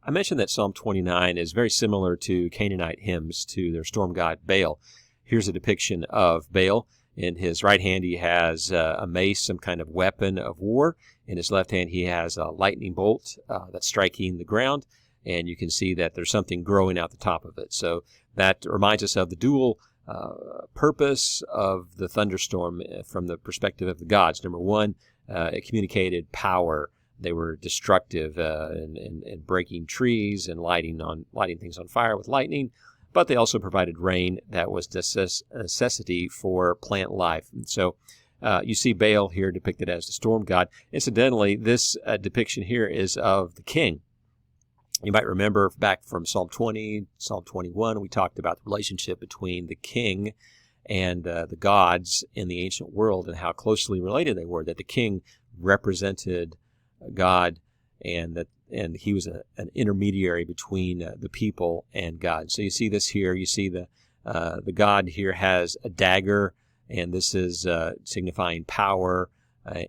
I mentioned that Psalm 29 is very similar to Canaanite hymns to their storm god Baal. Here's a depiction of Baal. In his right hand, he has a mace, some kind of weapon of war. In his left hand, he has a lightning bolt that's striking the ground, and you can see that there's something growing out the top of it. So that reminds us of the dual purpose of the thunderstorm from the perspective of the gods. Number one, it communicated power. They were destructive and breaking trees and lighting things on fire with lightning, but they also provided rain that was necessity for plant life. And so you see Baal here depicted as the storm god. Incidentally, this depiction here is of the king. You might remember back from Psalm 20, Psalm 21, we talked about the relationship between the king and the gods in the ancient world and how closely related they were, that the king represented God, and he was an intermediary between the people and God. So you see this here. You see the God here has a dagger, and this is signifying power,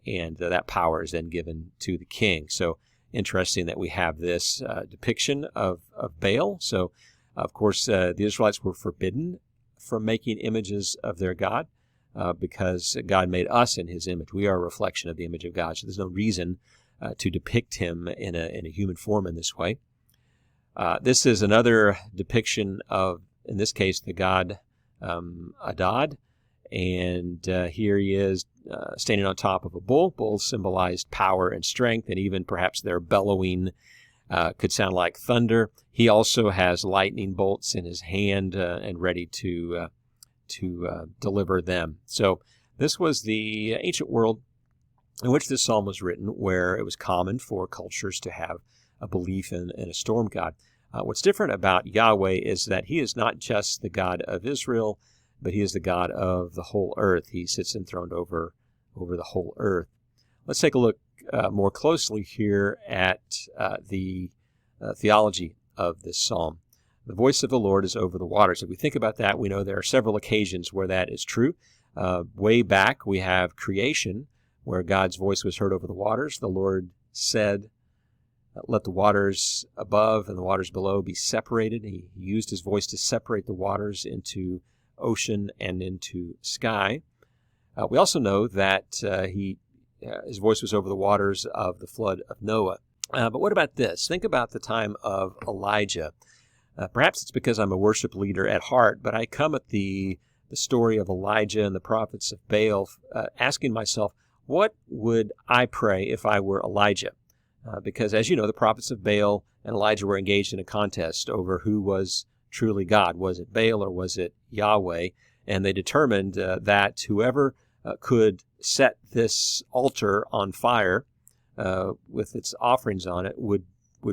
and that power is then given to the king. So interesting that we have this depiction of Baal. So, of course, the Israelites were forbidden from making images of their God because God made us in his image. We are a reflection of the image of God, so there's no reason to depict him in a human form in this way. This is another depiction of, in this case, the god Adad, and here he is standing on top of a bull. Bulls symbolized power and strength, and even perhaps their bellowing could sound like thunder. He also has lightning bolts in his hand and ready to deliver them. So this was the ancient world in which this psalm was written, where it was common for cultures to have a belief in a storm god. What's different about Yahweh is that he is not just the God of Israel, but he is the God of the whole earth. He sits enthroned over the whole earth. Let's take a look more closely here at the theology of this psalm. The voice of the Lord is over the waters. If we think about that, we know there are several occasions where that is true. Way back, we have creation, where God's voice was heard over the waters. The Lord said, let the waters above and the waters below be separated. He used his voice to separate the waters into ocean and into sky. We also know that his voice was over the waters of the flood of Noah. But what about this? Think about the time of Elijah. Perhaps it's because I'm a worship leader at heart, but I come at the story of Elijah and the prophets of Baal asking myself, what would I pray if I were Elijah? Because, as you know, the prophets of Baal and Elijah were engaged in a contest over who was truly God. Was it Baal or was it Yahweh? And they determined that whoever could set this altar on fire with its offerings on it would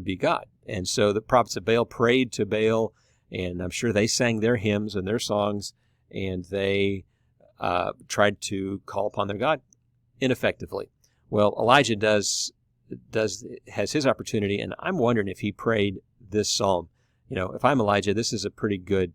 be God. And so the prophets of Baal prayed to Baal, and I'm sure they sang their hymns and their songs, and they tried to call upon their God ineffectively. Well, Elijah has his opportunity, and I'm wondering if he prayed this psalm. You know, if I'm Elijah, this is a pretty good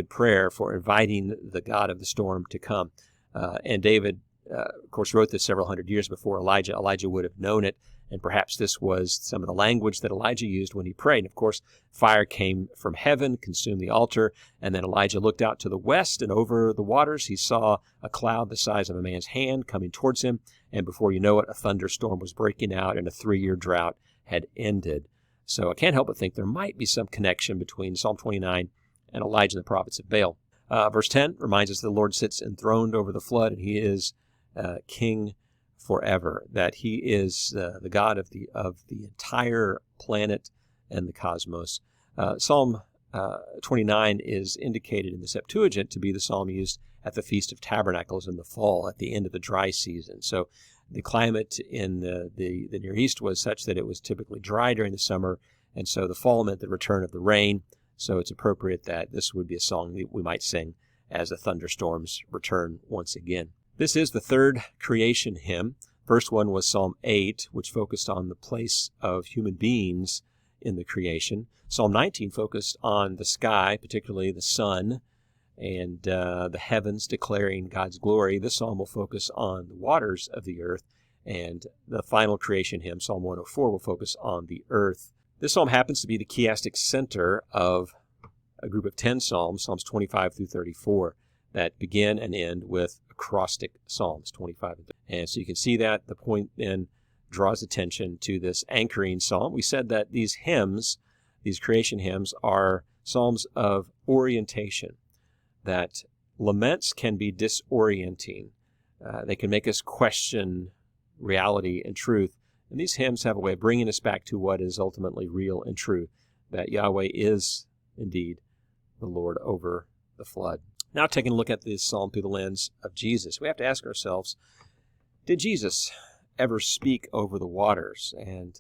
prayer for inviting the God of the storm to come. And David, of course, wrote this several hundred years before Elijah. Elijah would have known it, and perhaps this was some of the language that Elijah used when he prayed. And of course, fire came from heaven, consumed the altar, and then Elijah looked out to the west, and over the waters he saw a cloud the size of a man's hand coming towards him, and before you know it, a thunderstorm was breaking out, and a 3-year drought had ended. So I can't help but think there might be some connection between Psalm 29 and Elijah and the prophets of Baal. Verse 10 reminds us the Lord sits enthroned over the flood, and he is king forever, that he is the God of the entire planet and the cosmos. Psalm 29 is indicated in the Septuagint to be the psalm used at the Feast of Tabernacles in the fall, at the end of the dry season. So the climate in the Near East was such that it was typically dry during the summer, and so the fall meant the return of the rain. So it's appropriate that this would be a song that we might sing as the thunderstorms return once again. This is the third creation hymn. First one was Psalm 8, which focused on the place of human beings in the creation. Psalm 19 focused on the sky, particularly the sun, and the heavens declaring God's glory. This psalm will focus on the waters of the earth, and the final creation hymn, Psalm 104, will focus on the earth This psalm happens to be the chiastic center of a group of 10 psalms, Psalms 25 through 34, that begin and end with acrostic psalms, 25 and 30. And so you can see that the point then draws attention to this anchoring psalm. We said that these hymns, these creation hymns, are psalms of orientation, that laments can be disorienting. They can make us question reality and truth. And these hymns have a way of bringing us back to what is ultimately real and true, that Yahweh is indeed the Lord over the flood. Now, taking a look at this psalm through the lens of Jesus, we have to ask ourselves, did Jesus ever speak over the waters? And,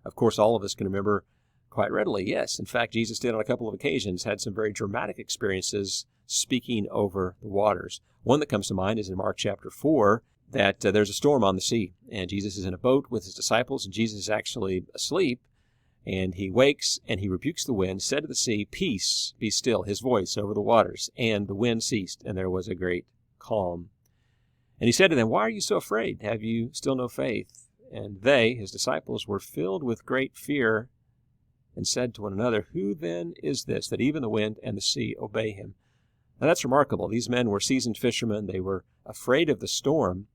of course, all of us can remember quite readily, yes. In fact, Jesus did on a couple of occasions, had some very dramatic experiences speaking over the waters. One that comes to mind is in Mark chapter 4, that there's a storm on the sea, and Jesus is in a boat with his disciples, and Jesus is actually asleep, and he wakes, and he rebukes the wind, said to the sea, "Peace, be still," his voice over the waters. And the wind ceased, and there was a great calm. And he said to them, "Why are you so afraid? Have you still no faith?" And they, his disciples, were filled with great fear and said to one another, "Who then is this, that even the wind and the sea obey him?" Now that's remarkable. These men were seasoned fishermen. They were afraid of the storm.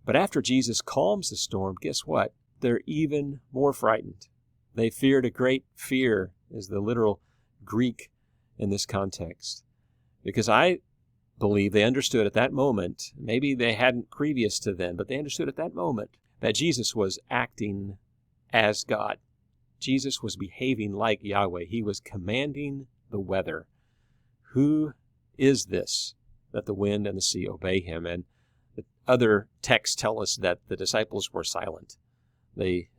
But after Jesus calms the storm, guess what? They're even more frightened. They feared a great fear, is the literal Greek in this context. Because I believe they understood at that moment, maybe they hadn't previous to then, but they understood at that moment that Jesus was acting as God. Jesus was behaving like Yahweh. He was commanding the weather. Who is this that the wind and the sea obey him? And the other texts tell us that the disciples were silent. They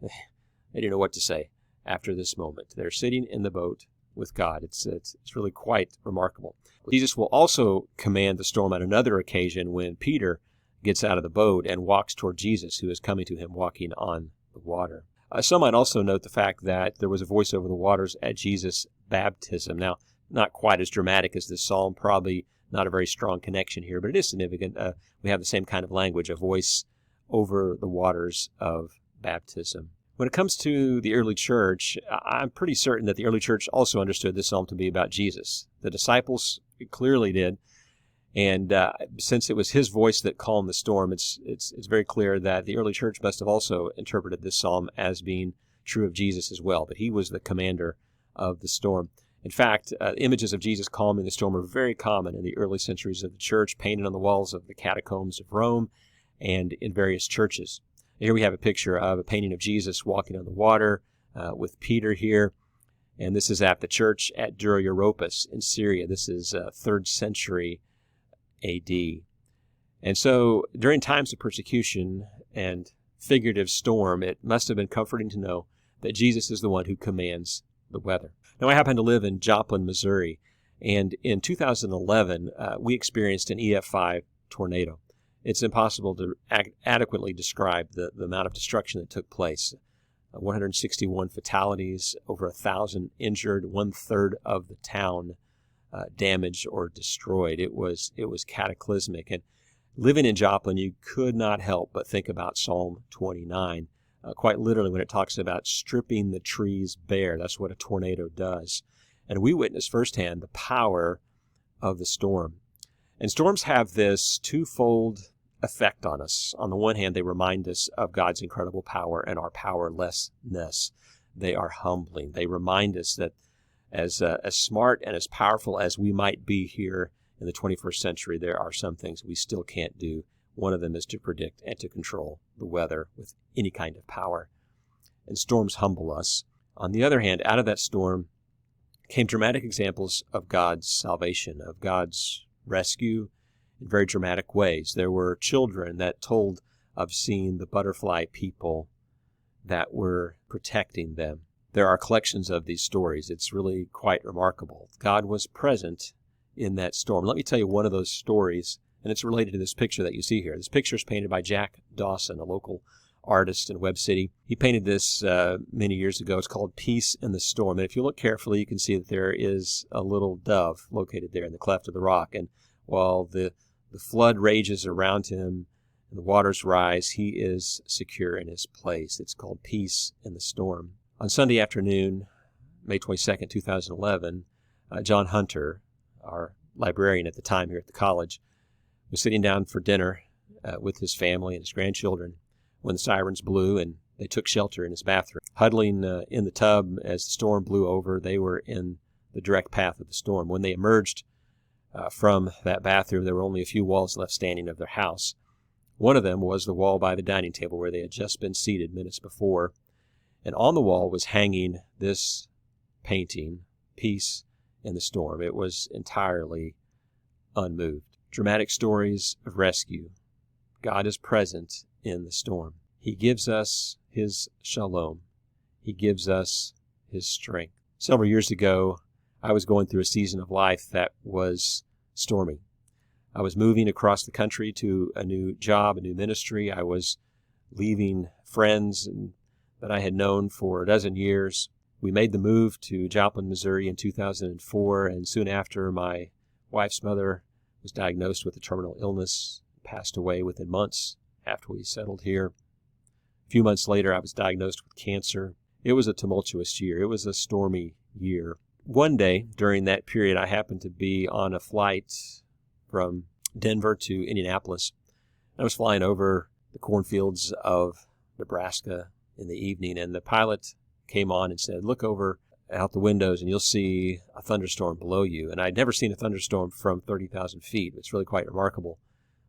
didn't know what to say after this moment. They're sitting in the boat with God. It's really quite remarkable. Jesus will also command the storm on another occasion when Peter gets out of the boat and walks toward Jesus, who is coming to him walking on the water. Some might also note the fact that there was a voice over the waters at Jesus' baptism. Now, not quite as dramatic as this psalm, probably not a very strong connection here, but it is significant. We have the same kind of language, a voice over the waters of baptism. When it comes to the early church, I'm pretty certain that the early church also understood this psalm to be about Jesus. The disciples clearly did, and since it was his voice that calmed the storm, it's very clear that the early church must have also interpreted this psalm as being true of Jesus as well, that he was the commander of the storm. In fact, images of Jesus calming the storm are very common in the early centuries of the church, painted on the walls of the catacombs of Rome and in various churches. Here we have a picture of a painting of Jesus walking on the water with Peter here, and this is at the church at Dura Europos in Syria. This is 3rd century A.D. And so during times of persecution and figurative storm, it must have been comforting to know that Jesus is the one who commands the weather. Now, I happen to live in Joplin, Missouri, and in 2011, we experienced an EF5 tornado. It's impossible to adequately describe the amount of destruction that took place. 161 fatalities, over 1,000 injured, 1/3 of the town damaged or destroyed. It was cataclysmic. And living in Joplin, you could not help but think about Psalm 29, quite literally when it talks about stripping the trees bare. That's what a tornado does. And we witnessed firsthand the power of the storm. And storms have this twofold effect on us. On the one hand, they remind us of God's incredible power and our powerlessness. They are humbling. They remind us that as smart and as powerful as we might be here in the 21st century, there are some things we still can't do. One of them is to predict and to control the weather with any kind of power. And storms humble us. On the other hand, out of that storm came dramatic examples of God's salvation, of God's rescue in very dramatic ways. There were children that told of seeing the butterfly people that were protecting them. There are collections of these stories. It's really quite remarkable. God was present in that storm. Let me tell you one of those stories, and it's related to this picture that you see here. This picture is painted by Jack Dawson, a local artist in Webb City. He painted this many years ago. It's called Peace in the Storm. And if you look carefully, you can see that there is a little dove located there in the cleft of the rock. And while the flood rages around him and the waters rise, he is secure in his place. It's called Peace in the Storm. On Sunday afternoon, May 22nd, 2011, John Hunter, our librarian at the time here at the college, was sitting down for dinner with his family and his grandchildren when the sirens blew, and they took shelter in his bathroom. Huddling in the tub as the storm blew over, they were in the direct path of the storm. When they emerged from that bathroom, there were only a few walls left standing of their house. One of them was the wall by the dining table where they had just been seated minutes before, and on the wall was hanging this painting, Peace in the Storm. It was entirely unmoved. Dramatic stories of rescue. God is present in the storm. He gives us His shalom. He gives us His strength. Several years ago, I was going through a season of life that was stormy. I was moving across the country to a new job, a new ministry. I was leaving friends that I had known for a dozen years. We made the move to Joplin, Missouri in 2004, and soon after, my wife's mother was diagnosed with a terminal illness, passed away within months after we settled here. A few months later, I was diagnosed with cancer. It was a tumultuous year. It was a stormy year. One day during that period, I happened to be on a flight from Denver to Indianapolis. I was flying over the cornfields of Nebraska in the evening, and the pilot came on and said, "Look over out the windows and you'll see a thunderstorm below you." And I'd never seen a thunderstorm from 30,000 feet. It's really quite remarkable.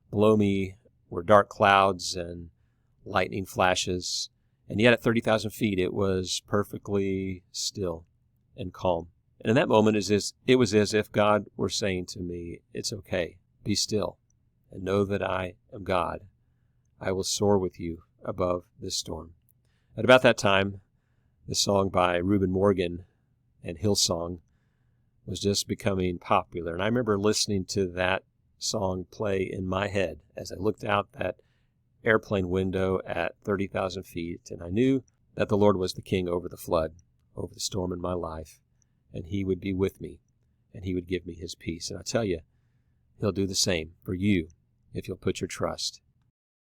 Below me were dark clouds and lightning flashes, and yet at 30,000 feet it was perfectly still and calm. And in that moment, it was as if God were saying to me, "It's okay. Be still and know that I am God. I will soar with you above this storm." At about that time, the song by Reuben Morgan and Hillsong was just becoming popular. And I remember listening to that song play in my head as I looked out that airplane window at 30,000 feet. And I knew that the Lord was the king over the flood, over the storm in my life. And He would be with me, and He would give me His peace. And I tell you, He'll do the same for you if you'll put your trust